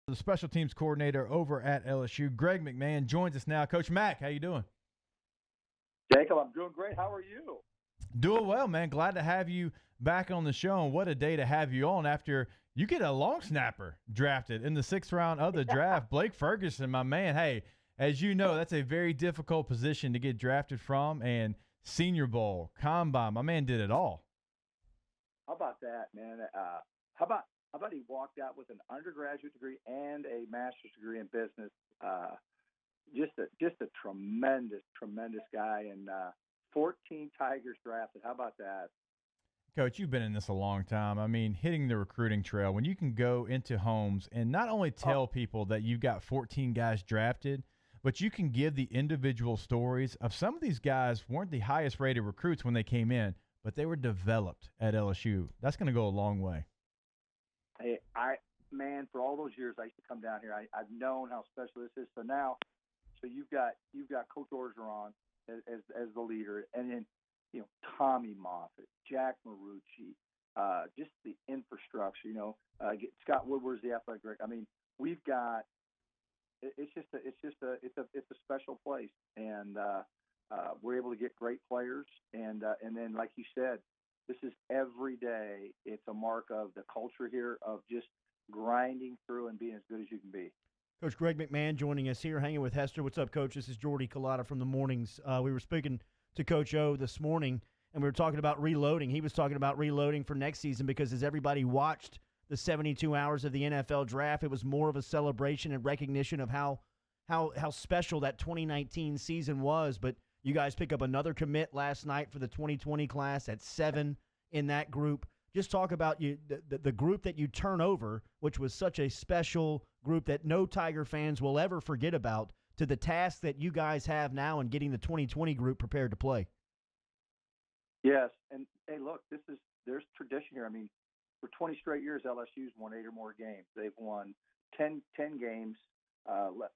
The special teams coordinator over at LSU, Greg McMahon, joins us now. Coach Mac, how you doing? Jacob, I'm doing great. How are you? Doing well, man. Glad to have you back on the show. And what a day to have you on after you get a long snapper drafted in the 6th round of the draft. Blake Ferguson, my man. Hey, as you know, that's a very difficult position to get drafted from. And Senior Bowl, Combine, my man did it all. How about that, man? How about he walked out with an undergraduate degree and a master's degree in business? Just a tremendous guy, and 14 Tigers drafted. How about that? Coach, you've been in this a long time. I mean, hitting the recruiting trail, when you can go into homes and not only tell people that you've got 14 guys drafted, but you can give the individual stories of some of these guys weren't the highest rated recruits when they came in, but they were developed at LSU. That's going to go a long way. Hey, man, for all those years I used to come down here. I've known how special this is. So you've got Coach Orgeron as the leader, and then Tommy Moffitt, Jack Marucci, just the infrastructure. Scott Woodward's the athletic director. I mean, we've got it's a special place, and we're able to get great players, and then like you said, this is every day. It's a mark of the culture here of just grinding through and being as good as you can be. Coach Greg McMahon joining us here, hanging with Hester. What's up, Coach? This is Jordy Collada from the Mornings. We were speaking to Coach O this morning, and we were talking about reloading. He was talking about reloading for next season because as everybody watched the 72 hours of the NFL draft, it was more of a celebration and recognition of how special that 2019 season was. But you guys pick up another commit last night for the 2020 class at 7 in that group. Just talk about the group that you turn over, which was such a special group that no Tiger fans will ever forget about, to the task that you guys have now in getting the 2020 group prepared to play. Yes, and hey, look, there's tradition here. I mean, for 20 straight years, LSU's won 8 or more games. They've won 10 games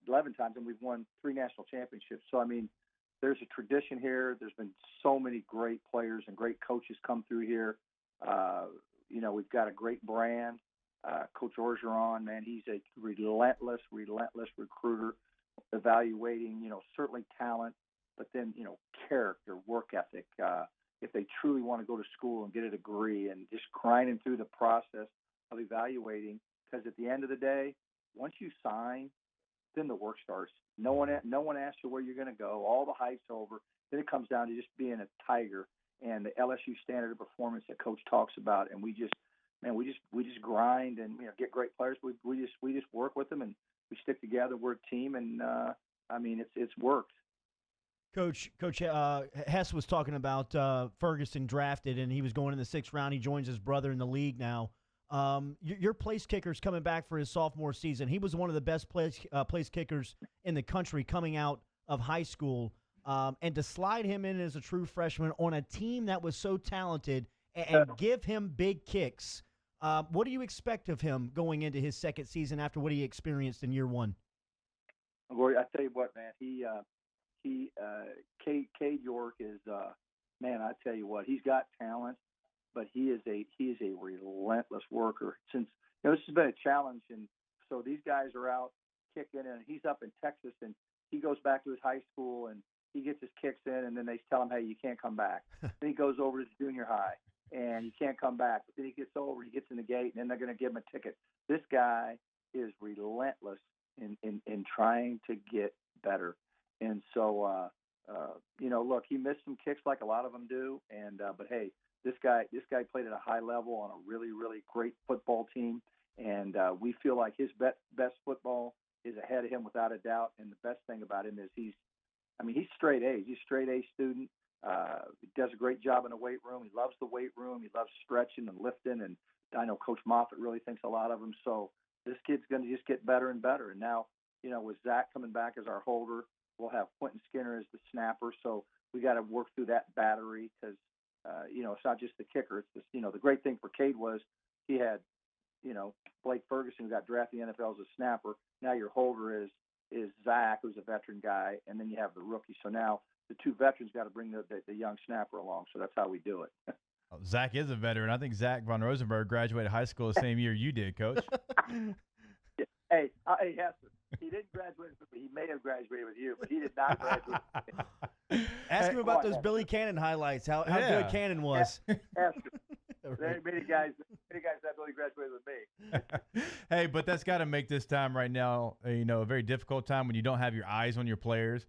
11 times, and we've won 3 national championships. So, I mean, there's a tradition here. There's been so many great players and great coaches come through here. We've got a great brand. Coach Orgeron, man, he's a relentless recruiter, evaluating, certainly talent, but then, character, work ethic. If they truly want to go to school and get a degree, and just grinding through the process of evaluating, because at the end of the day, once you sign, then the work starts. No one asks you where you're going to go. All the hype's over. Then it comes down to just being a Tiger and the LSU standard of performance that Coach talks about. And we just grind and get great players. We just work with them and we stick together. We're a team, and it's worked. Coach Hess was talking about Ferguson drafted, and he was going in the 6th round. He joins his brother in the league now. Your place kicker's coming back for his sophomore season. He was one of the best place kickers in the country coming out of high school. And to slide him in as a true freshman on a team that was so talented and give him big kicks, what do you expect of him going into his 2nd season after what he experienced in year 1? Well, I tell you what, man, Cade York is man. I tell you what, he's got talent, but he is a relentless worker. Since this has been a challenge, and so these guys are out kicking, and he's up in Texas, and he goes back to his high school, and he gets his kicks in, and then they tell him, hey, you can't come back. Then he goes over to junior high, and you can't come back. But then he gets in the gate, and then they're going to give him a ticket. This guy is relentless in trying to get better. And so, look, he missed some kicks like a lot of them do. And but hey, this guy played at a high level on a really, really great football team, and we feel like his best football is ahead of him without a doubt. And the best thing about him is he's straight A's. He's a straight A student. He does a great job in the weight room. He loves the weight room. He loves stretching and lifting. And I know Coach Moffitt really thinks a lot of him. So this kid's going to just get better and better. And now, with Zach coming back as our holder, we'll have Quentin Skinner as the snapper. So we got to work through that battery because, it's not just the kicker. It's just, the great thing for Cade was he had, Blake Ferguson, who got drafted in the NFL as a snapper. Now your holder is Zach, who's a veteran guy, and then you have the rookie. So now the 2 veterans got to bring the young snapper along. So that's how we do it. Zach is a veteran. I think Zach von Rosenberg graduated high school the same year you did, Coach. Hey, Hester, he didn't graduate with me. He may have graduated with you, but he did not graduate with me. Ask him about those Billy Cannon highlights. How good Cannon was. Hester. There ain't many guys that really graduated with me. Hey, but that's got to make this time right now, a very difficult time when you don't have your eyes on your players.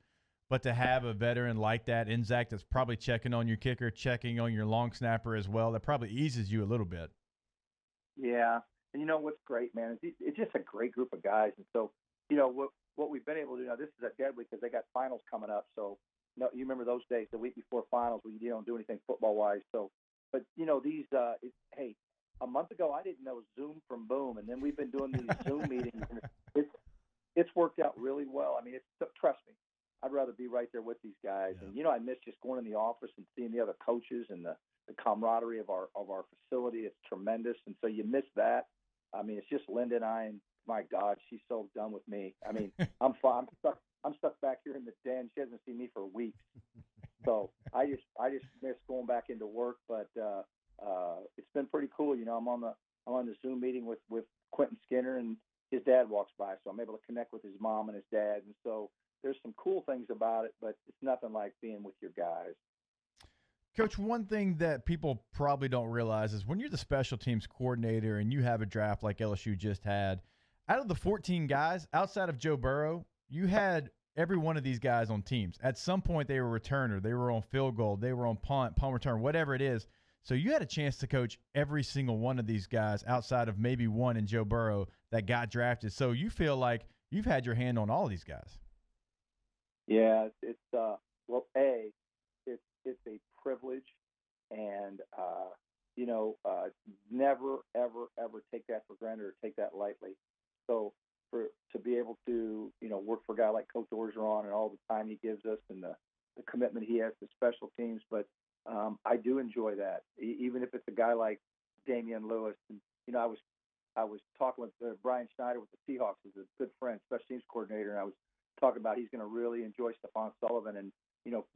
But to have a veteran like that in Zach that's probably checking on your kicker, checking on your long snapper as well, that probably eases you a little bit. Yeah. And you know what's great, man? It's just a great group of guys. And so, what we've been able to do now, this is a deadly because they got finals coming up. So, you remember those days, the week before finals, where you don't do anything football-wise. So, but, these, hey, a month ago, I didn't know Zoom from Boom. And then we've been doing these Zoom meetings. And it's worked out really well. I mean, trust me. I'd rather be right there with these guys. Yeah. And, I miss just going in the office and seeing the other coaches and the camaraderie of our facility. It's tremendous. And so you miss that. I mean, it's just Linda and I, and my God, she's so done with me. I mean, I'm stuck back here in the den. She hasn't seen me for weeks. So I just miss going back into work. But it's been pretty cool. I'm on the Zoom meeting with Quentin Skinner, and his dad walks by, so I'm able to connect with his mom and his dad. And so there's some cool things about it, but it's nothing like being with your guys. Coach, one thing that people probably don't realize is when you're the special teams coordinator and you have a draft like LSU just had, out of the 14 guys, outside of Joe Burrow, you had every one of these guys on teams. At some point, they were returner, they were on field goal, they were on punt return, whatever it is. So you had a chance to coach every single one of these guys outside of maybe one in Joe Burrow that got drafted. So you feel like you've had your hand on all these guys. Yeah, it's a privilege, and never ever take that for granted or take that lightly. So to be able to work for a guy like Coach Orgeron and all the time he gives us and the commitment he has to special teams, but I do enjoy that, even if it's a guy like Damian Lewis. And I was talking with Brian Schneider with the Seahawks, who's a good friend, special teams coordinator, and I was talking about he's going to really enjoy Stephon Sullivan, and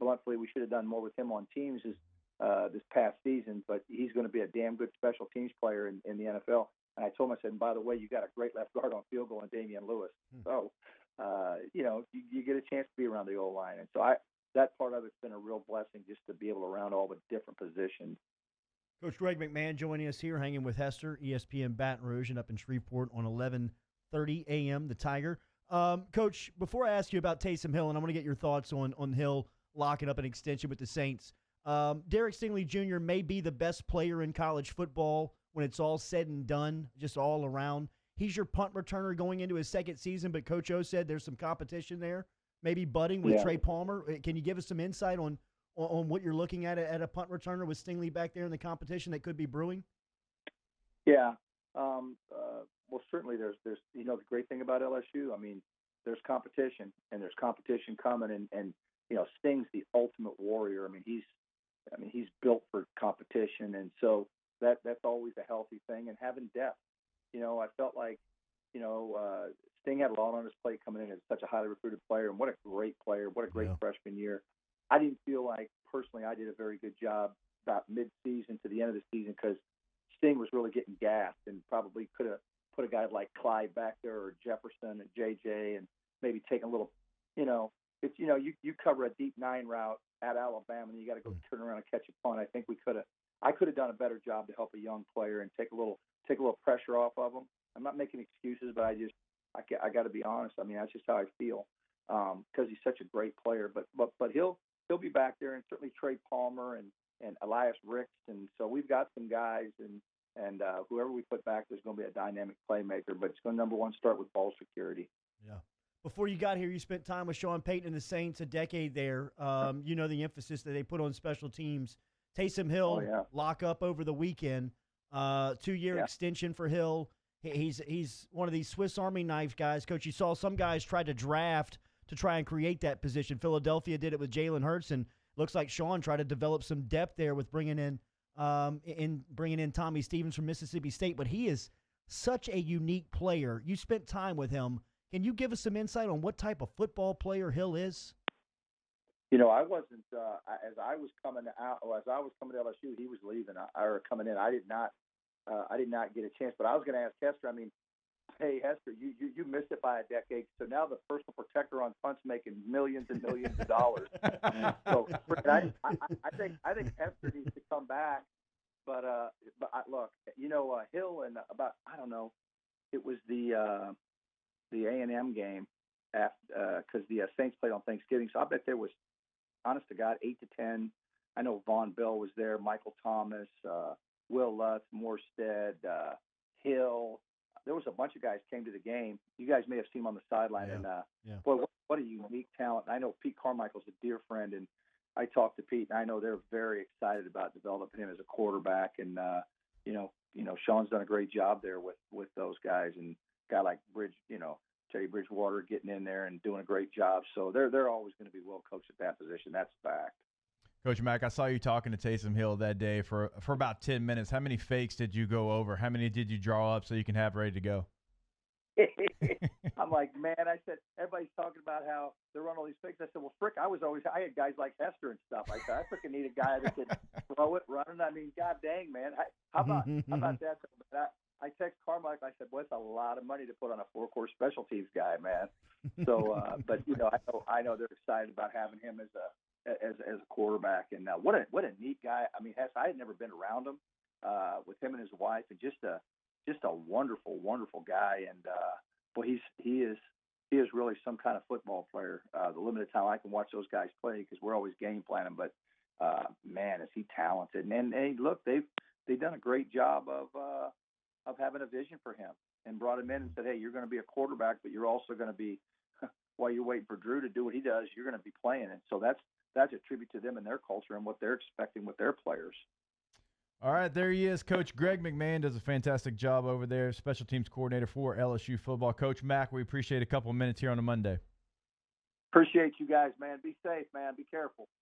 bluntly, we should have done more with him on teams this past season, but he's going to be a damn good special teams player in the NFL. And I told him, I said, and by the way, you got a great left guard on field goal in Damian Lewis. So, you get a chance to be around the O-line. And so that part of it's been a real blessing just to be able to round all the different positions. Coach Greg McMahon joining us here, hanging with Hester, ESPN Baton Rouge, and up in Shreveport on 11:30 a.m. The Tiger. Coach, before I ask you about Taysom Hill, and I'm going to get your thoughts on Hill locking up an extension with the Saints, Derek Stingley Jr. may be the best player in college football when it's all said and done, just all around. He's your punt returner going into his second season, but Coach O said there's some competition there, maybe budding with Trey Palmer. Can you give us some insight on what you're looking at a punt returner with Stingley back there in the competition that could be brewing? Yeah. Well, certainly there's the great thing about LSU, I mean, there's competition, and there's competition coming, and Sting's the ultimate warrior. I mean, he's built for competition, and so that's always a healthy thing. And having depth, I felt like Sting had a lot on his plate coming in as such a highly recruited player, and what a great player, what a great freshman year. I didn't feel like personally I did a very good job about mid-season to the end of the season because Sting was really getting gassed and probably could have put a guy like Clyde back there or Jefferson and JJ and maybe take a little, it's you cover a deep 9 route at Alabama and you got to go turn around and catch a punt. I think I could have done a better job to help a young player and take a little pressure off of him. I'm not making excuses, but I got to be honest. I mean, that's just how I feel because he's such a great player. But he'll be back there, and certainly Trey Palmer and Elias Ricks, and so we've got some guys and whoever we put back there's going to be a dynamic playmaker. But it's going to number one start with ball security. Yeah. Before you got here, you spent time with Sean Payton and the Saints, a decade there. The emphasis that they put on special teams. Taysom Hill lock up over the weekend. 2-year extension for Hill. He's one of these Swiss Army knife guys. Coach, you saw some guys try to draft to try and create that position. Philadelphia did it with Jalen Hurts, and looks like Sean tried to develop some depth there with bringing in Tommy Stevens from Mississippi State. But he is such a unique player. You spent time with him. Can you give us some insight on what type of football player Hill is? I wasn't as I was coming to LSU, he was leaving or coming in. I did not get a chance. But I was going to ask Kester. I mean, hey Hester, you missed it by a decade. So now the personal protector on Punt's making millions and millions of dollars. So I think Hester needs to come back. But look, Hill and I don't know, it was the A&M game because the Saints played on Thanksgiving. So I bet there was, honest to God, 8 to 10. I know Von Bell was there, Michael Thomas, Will Lutz, Morstead, Hill. There was a bunch of guys came to the game. You guys may have seen him on the sideline. Yeah. And boy, what a unique talent. I know Pete Carmichael's a dear friend, and I talked to Pete, and I know they're very excited about developing him as a quarterback. And Sean's done a great job there with those guys, and a guy like Teddy Bridgewater getting in there and doing a great job. So they're always going to be well coached at that position. That's a fact. Coach Mack, I saw you talking to Taysom Hill that day for about 10 minutes. How many fakes did you go over? How many did you draw up so you can have ready to go? I'm like, man, I said, everybody's talking about how they run all these fakes. I said, well, frick, I had guys like Hester and stuff. I said, I freaking need a guy that could throw it, run it. I mean, God dang, man. How about that? I text Carmichael. I said, well, it's a lot of money to put on a 4-course special teams guy, man. So, but I know they're excited about having him as a quarterback. And what a neat guy. I mean, I had never been around him with him and his wife, and just a wonderful, wonderful guy. And boy, he is really some kind of football player. The limited time I can watch those guys play because we're always game planning. But man, is he talented? And hey, look, they've done a great job of having a vision for him and brought him in and said, hey, you're going to be a quarterback, but you're also going to be, while you're waiting for Drew to do what he does, you're going to be playing. And so that's a tribute to them and their culture and what they're expecting with their players. All right, there he is. Coach Greg McMahon does a fantastic job over there, special teams coordinator for LSU football. Coach Mack, we appreciate a couple of minutes here on a Monday. Appreciate you guys, man. Be safe, man. Be careful.